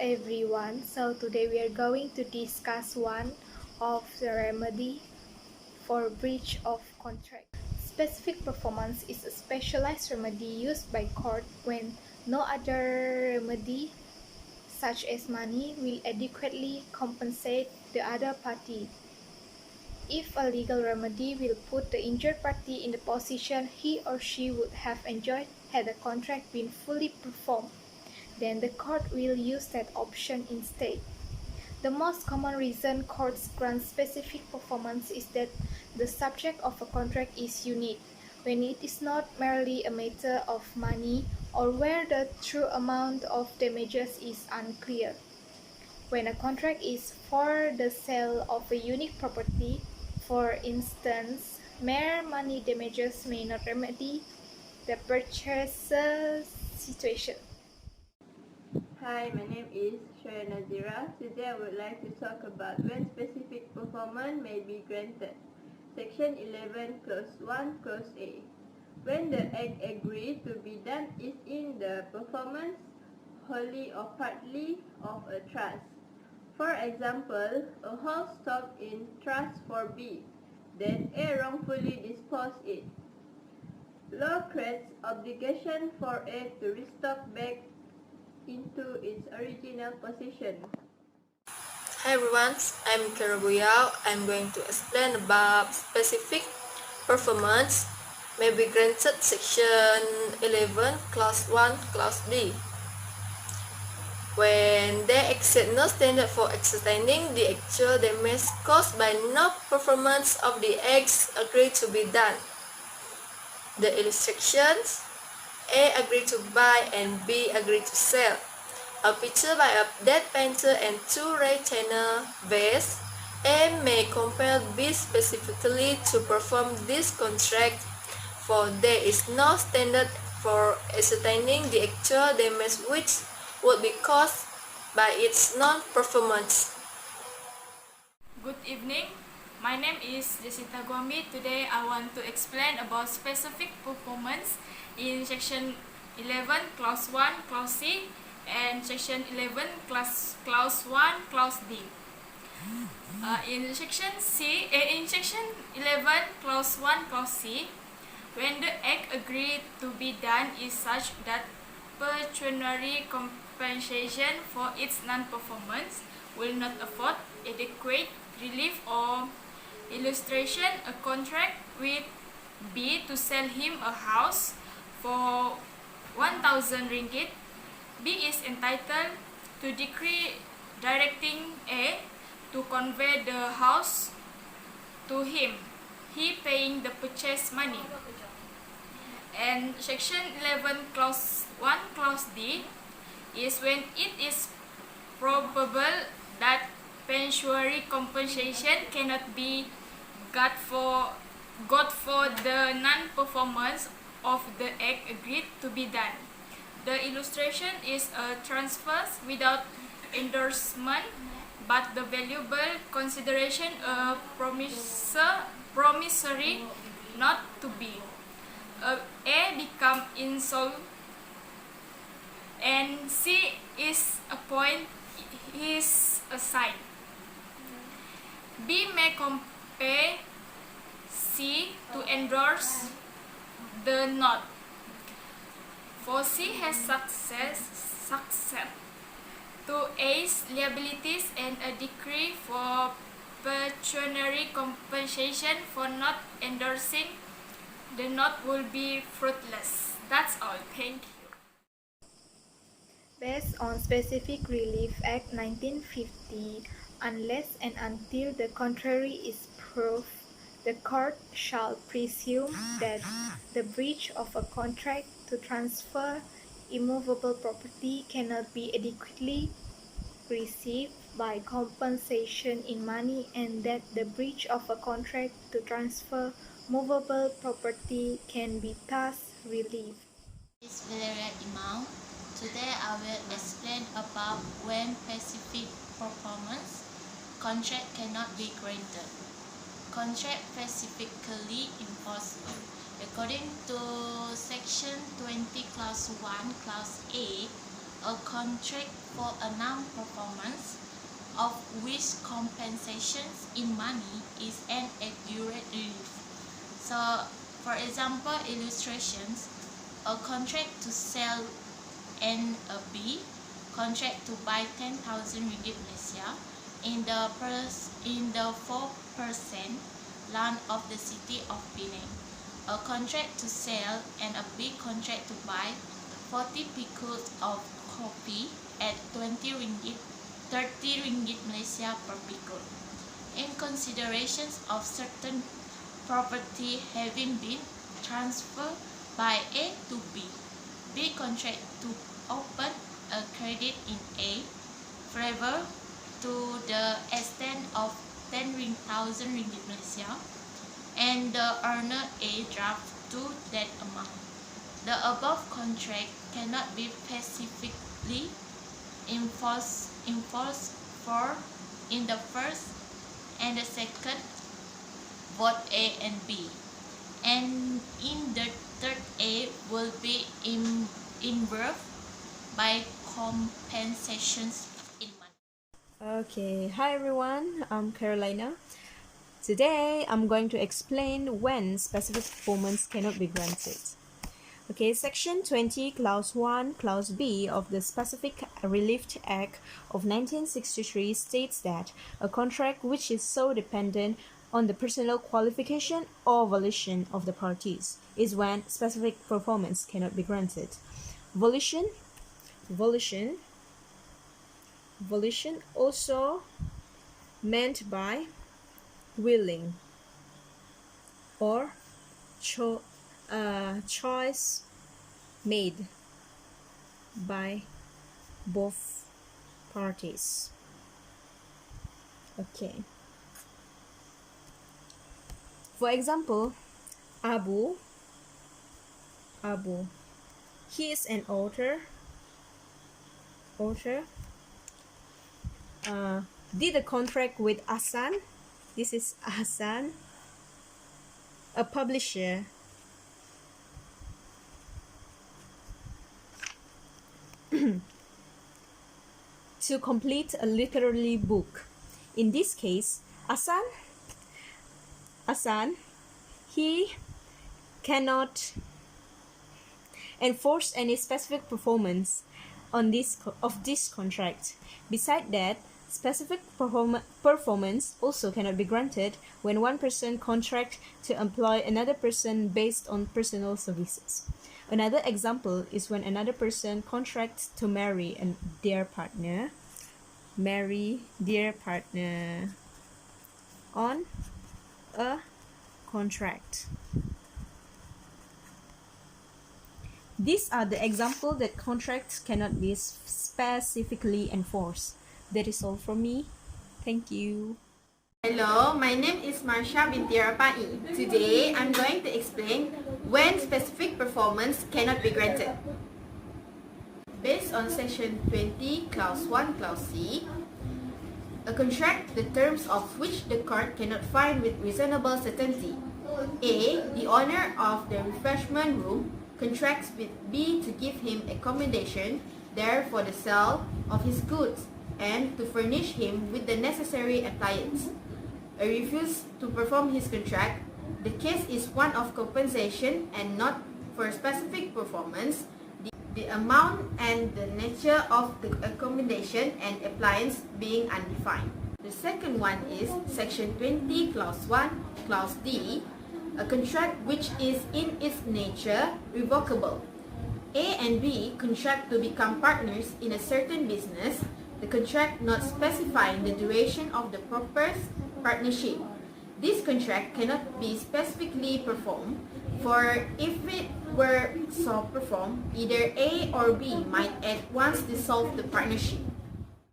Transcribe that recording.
everyone, so today we are going to discuss one of the remedy for breach of contract. Specific performance is a specialized remedy used by court when no other remedy, such as money, will adequately compensate the other party. If a legal remedy will put the injured party in the position he or she would have enjoyed had the contract been fully performed, then the court will use that option instead. The most common reason courts grant specific performance is that the subject of a contract is unique, when it is not merely a matter of money or where the true amount of damages is unclear. When a contract is for the sale of a unique property, for instance, mere money damages may not remedy the purchaser's situation. Hi, my name is Shaya Nazira. Today I would like to talk about when specific performance may be granted. Section 11, Clause 1, Clause A. When the act agreed to be done is in the performance, wholly or partly, of a trust. For example, a house stock in trust for B, then A wrongfully disposed it. Law creates obligation for A to restock back into its original position. Hi everyone, I'm Kerabuyao. I'm going to explain about specific performance may be granted section 11, clause 1, clause B. When they exceed no standard for extending the actual damage caused by no performance of the acts agreed to be done. The illustrations: A agreed to buy and B agreed to sell a picture by a dead painter and two retainer vase. A may compel B specifically to perform this contract, for there is no standard for ascertaining the actual damage which would be caused by its non-performance. Good evening. My name is Jessica Gwambi. Today I want to explain about specific performance in section 11 clause 1 clause C and section 11 clause 1 clause D. In section 11 clause 1 clause C, when the act agreed to be done is such that pecuniary compensation for its non-performance will not afford adequate relief or illustration, a contract with B to sell him a house for 1,000 ringgit. B is entitled to decree directing A to convey the house to him, he paying the purchase money. And section 11 clause 1 clause D is when it is probable that pecuniary compensation cannot be got for the non-performance of the act agreed to be done. The illustration is a transfer without endorsement, but the valuable consideration a promissory not to be. A become insolvent and C is appointed is assigned. B may compel C to endorse the note. For C has success to A's liabilities and a decree for pecuniary compensation for not endorsing the note will be fruitless. That's all. Thank you. Based on Specific Relief Act 1950, unless and until the contrary is proved, the court shall presume that the breach of a contract to transfer immovable property cannot be adequately received by compensation in money, and that the breach of a contract to transfer movable property can be thus relieved. This is Valeria Imam. Today I will explain about when specific performance contract cannot be granted. Contract specifically enforceable. According to section 20 clause 1 clause A, a contract for a non-performance of which compensations in money is an accurate relief. So, for example, illustrations, a contract to sell N a B, contract to buy 10,000 ringgit Malaysia in the 4% land of the city of Penang. A contract to sell and a B contract to buy 40 piculs of coffee at 20 ringgit, 30 ringgit Malaysia per picul. In considerations of certain property having been transferred by A to B, B contract to open a credit in A favor to the extent of 10,000 ringgit Malaysia, and the earner A draft to that amount. The above contract cannot be specifically enforced for in the first and the second, both A and B, and in the third A will be involved by compensations in money. Okay, hi everyone, I'm Carolina. Today I'm going to explain when specific performance cannot be granted. Okay, Section 20, Clause 1, Clause B of the Specific Relief Act of 1963 states that a contract which is so dependent on the personal qualification or volition of the parties is when specific performance cannot be granted. Volition also meant by willing or choice made by both parties. Okay. For example, Abu, he is an author, did a contract with Asan. This is Asan, a publisher, to complete a literary book. In this case, Asan, he cannot enforce any specific performance on this contract. Besides that, specific performance also cannot be granted when one person contracts to employ another person based on personal services. Another example is when another person contracts to marry their partner on a contract. These are the examples that contracts cannot be specifically enforced. That is all from me. Thank you. Hello, my name is Marsha binti Rapai. Today, I'm going to explain when specific performance cannot be granted. Based on Section 20, Clause 1, Clause C, a contract, the terms of which the court cannot find with reasonable certainty. A. The owner of the refreshment room contracts with B to give him accommodation there for the sale of his goods and to furnish him with the necessary appliance. A refuse to perform his contract, the case is one of compensation and not for specific performance. The amount and the nature of the accommodation and appliance being undefined. The second one is Section 20, Clause 1, Clause D, a contract which is in its nature revocable. A and B contract to become partners in a certain business, the contract not specifying the duration of the proposed partnership. This contract cannot be specifically performed, for if it were so performed, either A or B might at once dissolve the partnership.